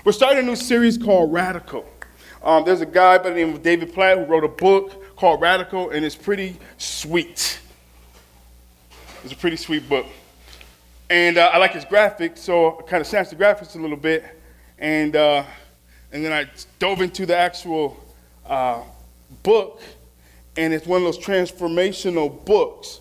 We're starting a new series called Radical. There's a guy by the name of David Platt who wrote a book called Radical, and it's pretty sweet. It's a pretty sweet book. And I like his graphics, so I kind of snatched the graphics a little bit, and then I dove into the actual book, and it's one of those transformational books.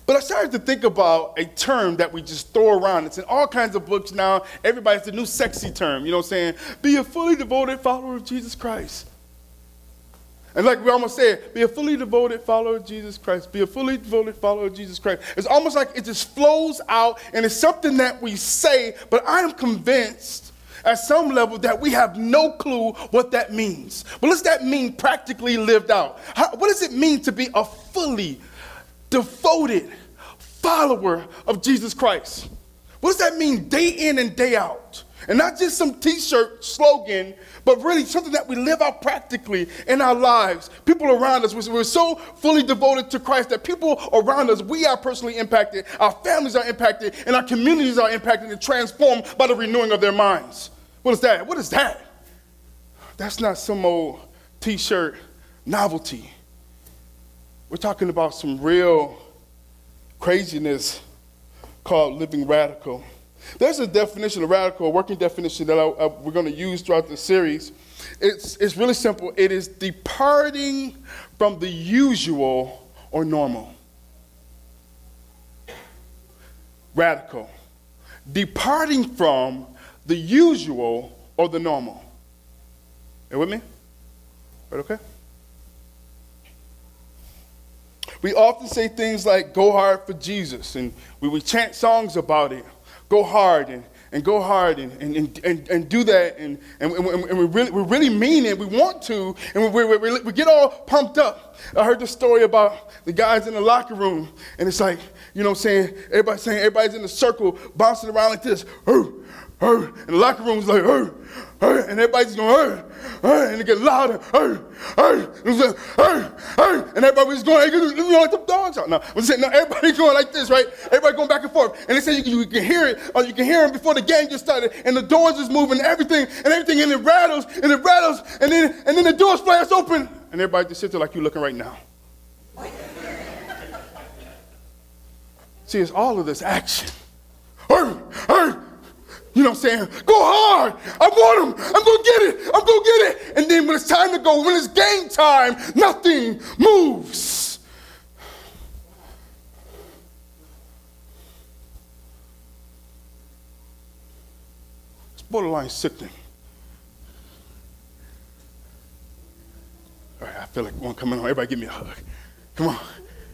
But I started to think about a term that we just throw around. It's in all kinds of books now. Everybody's the new sexy term, you know what I'm saying? Be a fully devoted follower of Jesus Christ. And like we almost said, be a fully devoted follower of Jesus Christ. Be a fully devoted follower of Jesus Christ. It's almost like it just flows out, and it's something that we say, but I am convinced at some level that we have no clue what that means. What does that mean practically lived out? What does it mean to be a fully devoted follower of Jesus Christ? What does that mean day in and day out? And not just some t-shirt slogan, but really something that we live out practically in our lives. People around us, we're so fully devoted to Christ that people around us, we are personally impacted, our families are impacted, and our communities are impacted and transformed by the renewing of their minds. What is that? What is that? That's not some old t-shirt novelty. We're talking about some real craziness called living radical. There's a definition of radical, a working definition that we're going to use throughout the series. It's really simple. It is departing from the usual or normal. Radical. Departing from the usual or the normal. You with me? Right, okay? We often say things like, go hard for Jesus, and we chant songs about it. Go hard and go hard and do that, and we really mean it. We want to, and we get all pumped up. I heard the story about the guys in the locker room, and it's like, you know what I'm saying, everybody's in a circle, bouncing around like this, and the locker room's like, and everybody's going, and it gets louder, and everybody's going, like the dogs out. No, everybody's going like this, right? Everybody going back and forth. And they say you can hear it, or you can hear them before the game just started, and the doors is moving, and everything, and it rattles, and then the doors flash open, and everybody just sits there like you looking right now. See, it's all of this action. You know what I'm saying? Go hard. I want him. I'm going to get it. I'm going to get it. And then when it's time to go, when it's game time, nothing moves. It's borderline sickening. All right, I feel like one coming on. Everybody give me a hug. Come on.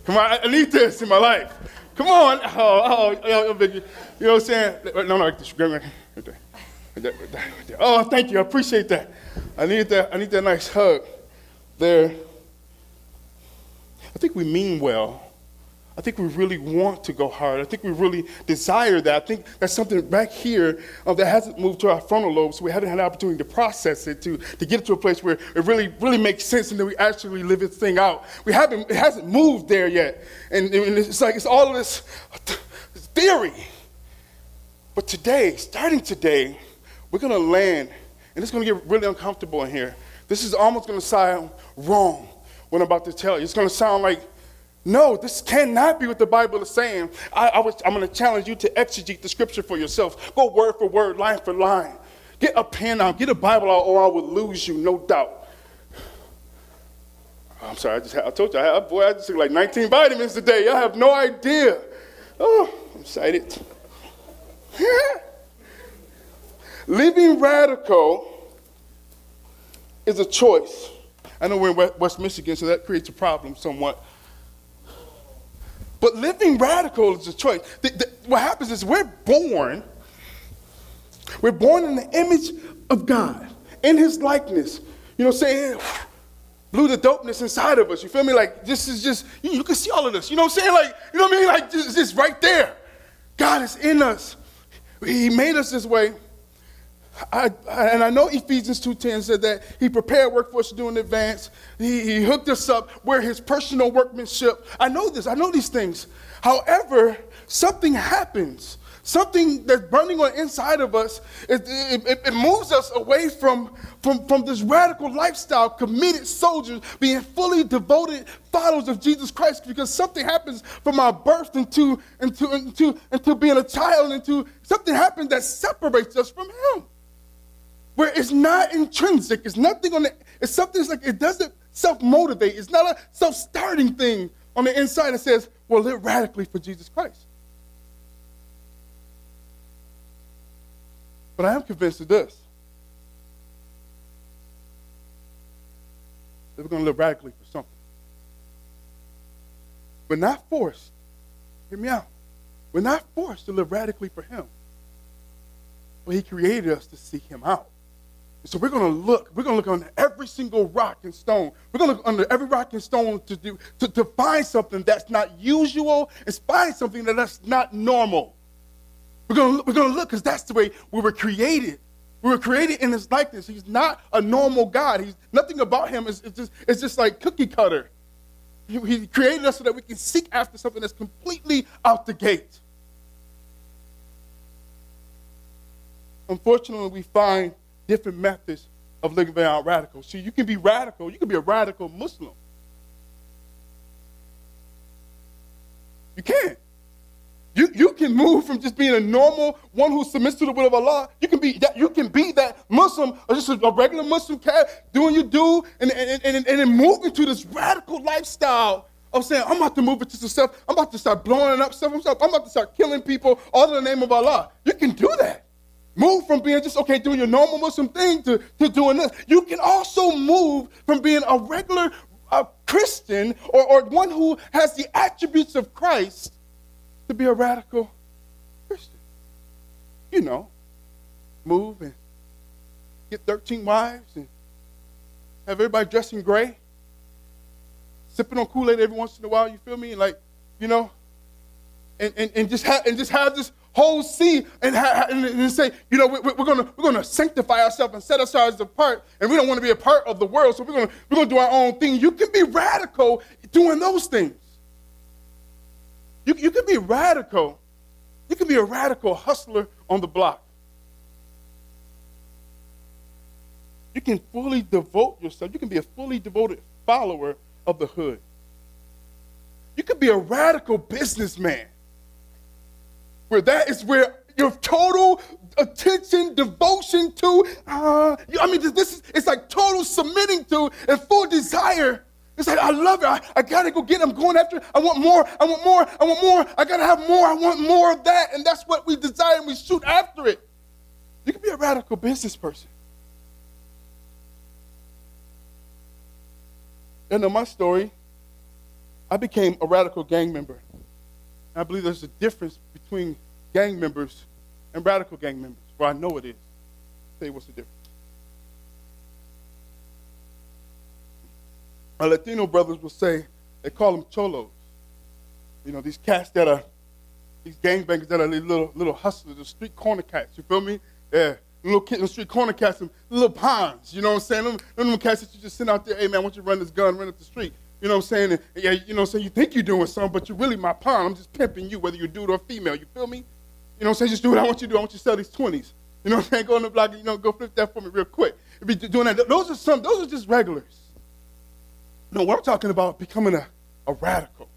Come on. I need this in my life. Come on. Biggie. You know what I'm saying? No, like this. Right there. Oh, thank you. I appreciate that. I need that nice hug there. I think we mean well. I think we really want to go hard. I think we really desire that. I think that's something back here that hasn't moved to our frontal lobe, so we haven't had the opportunity to process it, to get to a place where it really makes sense and that we actually live this thing out. It hasn't moved there yet. And it's like it's all of this theory. But today, starting today, we're going to land, and it's going to get really uncomfortable in here. This is almost going to sound wrong, what I'm about to tell you. It's going to sound like, no, this cannot be what the Bible is saying. I'm going to challenge you to exegete the scripture for yourself. Go word for word, line for line. Get a pen out, get a Bible out, or I will lose you, no doubt. I'm sorry, I told you, I just took like 19 vitamins today. Y'all have no idea. Oh, I'm excited. Living radical is a choice. I know we're in West Michigan, so that creates a problem somewhat. But living radical is a choice. What happens is we're born in the image of God, in his likeness. You know what I'm saying? Blew the dopeness inside of us. You feel me? Like, this is just, you can see all of this. You know what I'm saying? Like, you know what I mean? Like, just right there. God is in us. He made us this way. And I know Ephesians 2:10 said that he prepared work for us to do in advance. He hooked us up. We're his personal workmanship. I know this. I know these things. However, something happens. Something that's burning on the inside of us, it moves us away from this radical lifestyle, committed soldiers, being fully devoted followers of Jesus Christ, because something happens from our birth into being a child, something happens that separates us from him. Where it's not intrinsic, it's nothing on it's something like it doesn't self-motivate. It's not a self-starting thing on the inside that says, well, live radically for Jesus Christ. But I am convinced of this, that we're going to live radically for something. We're not forced, hear me out, we're not forced to live radically for him. But he created us to seek him out. So we're going to look under every single rock and stone. We're going to look under every rock and stone to find something that's not usual and find something that's not normal. We're going to look because that's the way we were created. We were created in his likeness. He's not a normal God. Nothing about him is just like cookie cutter. He created us so that we can seek after something that's completely out the gate. Unfortunately, we find different methods of living out radical. See, you can be radical. You can be a radical Muslim. You can. You can move from just being a normal one who submits to the will of Allah. You can be that Muslim, or just a regular Muslim cat doing your do, and then move into this radical lifestyle of saying, I'm about to move into some stuff. I'm about to start blowing up stuff. I'm about to start killing people all in the name of Allah. You can do that. Move from being just, okay, doing your normal Muslim thing to doing this. You can also move from being a regular Christian or one who has the attributes of Christ to be a radical Christian. You know, move and get 13 wives and have everybody dressed in gray, sipping on Kool-Aid every once in a while, you feel me? And like, you know, and just have this whole sea and say, you know, we're gonna sanctify ourselves and set ourselves apart, and we don't want to be a part of the world, so we're gonna do our own thing. You can be radical doing those things. You can be radical. You can be a radical hustler on the block. You can fully devote yourself. You can be a fully devoted follower of the hood. You can be a radical businessman. Where that is where your total attention, devotion to, it's like total submitting to and full desire. It's like, I love it. I got to go get it. I'm going after it. I want more. I want more. I want more. I got to have more. I want more of that. And that's what we desire, and we shoot after it. You can be a radical business person. You know my story. I became a radical gang member. I believe there's a difference between gang members and radical gang members. Well, I know it is. I'll tell you what's the difference. Our Latino brothers will say, they call them cholos. You know, these cats that are, these gangbangers that are these little hustlers, the street corner cats, you feel me? Yeah, little kids, the street corner cats, them little pawns, you know what I'm saying? Them little cats that you just send out there, hey man, I want you to run this gun, run up the street. You know what I'm saying? And, yeah, you know, so you think you're doing something, but you're really my pawn. I'm just pimping you, whether you're dude or female. You feel me? You know what I'm saying? Just do what I want you to do. I want you to sell these 20s. You know what I'm saying? Go on the block, you know, go flip that for me real quick. Be doing that. Those are just regulars. No, what I'm talking about, becoming a radical.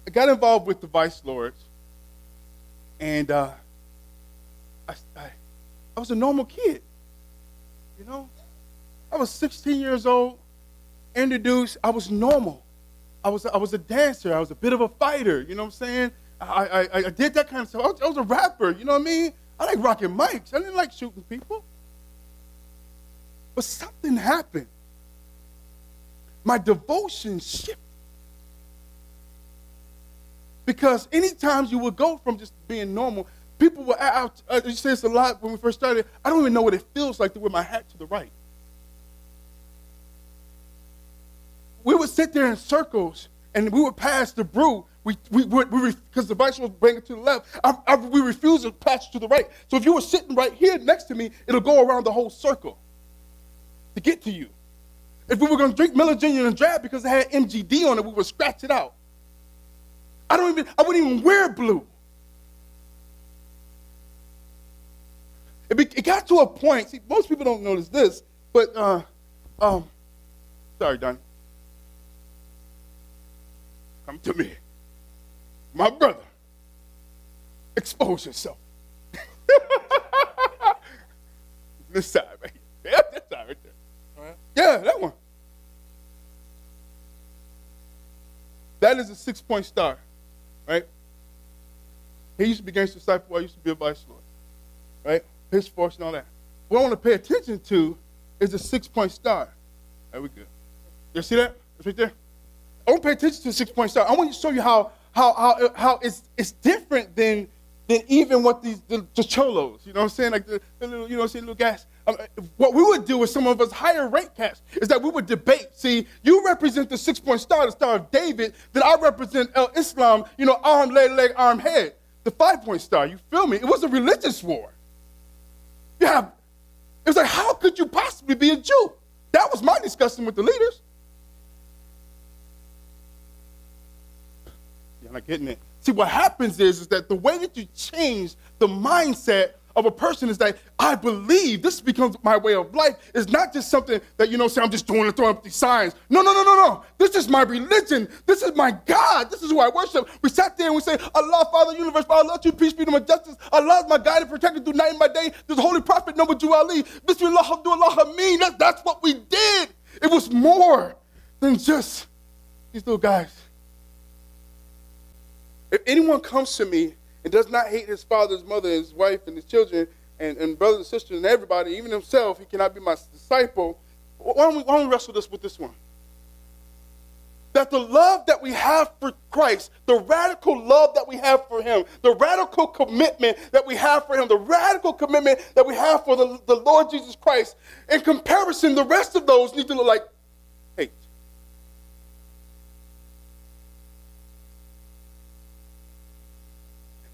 I got involved with the Vice Lords, and I was a normal kid, you know? I was 16 years old, introduced, I was normal. I was a dancer, I was a bit of a fighter, you know what I'm saying? I did that kind of stuff. I was a rapper, you know what I mean? I like rocking mics. I didn't like shooting people. But something happened. My devotion shifted. Because anytime you would go from just being normal, people were out. You say this a lot when we first started. I don't even know what it feels like to wear my hat to the right. We would sit there in circles, and we would pass the brew. Because the vice was bringing it to the left, we refused to pass it to the right. So if you were sitting right here next to me, it'll go around the whole circle to get to you. If we were going to drink Miller Jr. and Drab because it had MGD on it, we would scratch it out. I wouldn't even wear blue. It got to a point, see, most people don't notice this, but, sorry, Donnie. Come to me. My brother, expose yourself. This side right here. Yeah, that side right there. Right. Yeah, that one. That is a 6-point star, right? He used to be against disciple. I used to be a vice lord, right? His force and all that. What I want to pay attention to is the 6-point star. There we go. You see that? It's right there. I want to pay attention to the 6-point star. I want to show you how it's different than even what the cholos, you know what I'm saying? Like the little, you know what I'm saying, little guys. What we would do with some of us higher rank cats is that we would debate. See, you represent the 6-point star, the Star of David, then I represent Islam, you know, arm, leg, arm, head. The 5-point star, you feel me? It was a religious war. Yeah, it was like, how could you possibly be a Jew? That was my discussion with the leaders. You're not getting it. See, what happens is that the way that you change the mindset of a person is that I believe this becomes my way of life. It's not just something that, you know, say I'm just doing and throwing up these signs. No. This is my religion. This is my God. This is who I worship. We sat there and we say, Allah, Father, universe, Father, love you, peace, freedom, and justice. Allah is my guide and protector through night and by day. There's a holy prophet, Noble Jew Ali. Bismillah, Abdullah, Hameen. That's what we did. It was more than just these little guys. If anyone comes to me and does not hate his father, his mother, his wife, and his children, and brothers and sisters, and everybody, even himself, he cannot be my disciple. Why don't we wrestle this with this one? That the love that we have for Christ, the radical love that we have for him, the radical commitment that we have for him, the radical commitment that we have for the Lord Jesus Christ, in comparison, the rest of those need to look like hate.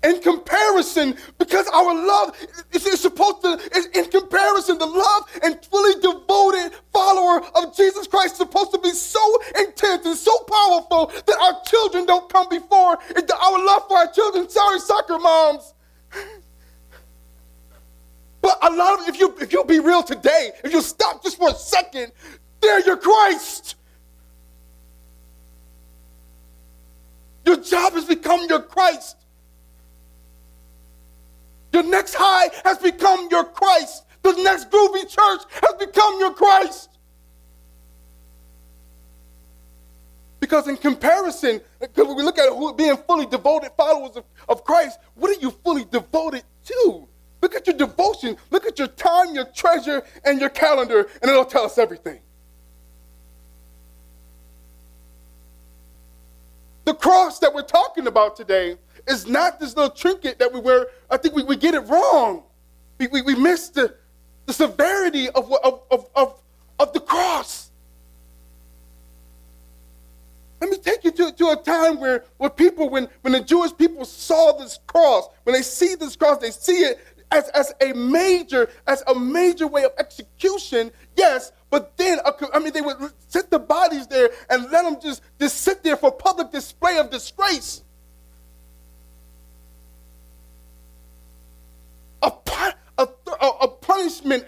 In comparison, because our love is supposed to, in comparison, the love and fully devoted follower of Jesus Christ is supposed to be so intense and so powerful that our children don't come before our love for our children. Sorry, soccer moms. But a lot of, if you'll be real today, if you stop just for a second, they're your Christ. Your job has become your Christ. Your next high has become your Christ. The next groovy church has become your Christ. Because in comparison, because when we look at who being fully devoted followers of Christ, what are you fully devoted to? Look at your devotion. Look at your time, your treasure, and your calendar, and it'll tell us everything. The cross that we're talking about today is not this little trinket that we wear. I think we get it wrong. We miss the severity of the cross. Let me take you to a time where people, when the Jewish people saw this cross, when they see this cross, they see it as a major way of execution, yes, but then, they would set the bodies there and let them just sit there for public display of disgrace. A punishment,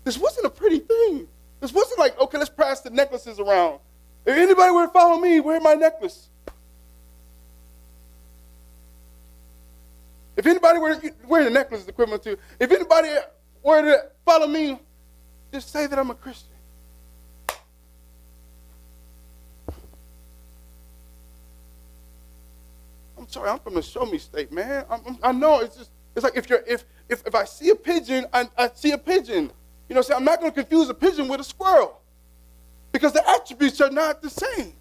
this wasn't a pretty thing. This wasn't like, okay, let's pass the necklaces around. If anybody were to follow me, wear my necklace. If anybody were to, wearing a necklace is equivalent to, if anybody were to follow me, just say that I'm a Christian. I'm sorry, I'm from the show me state, man. I know it's like if I see a pigeon, I see a pigeon. You know, I'm not going to confuse a pigeon with a squirrel because the attributes are not the same.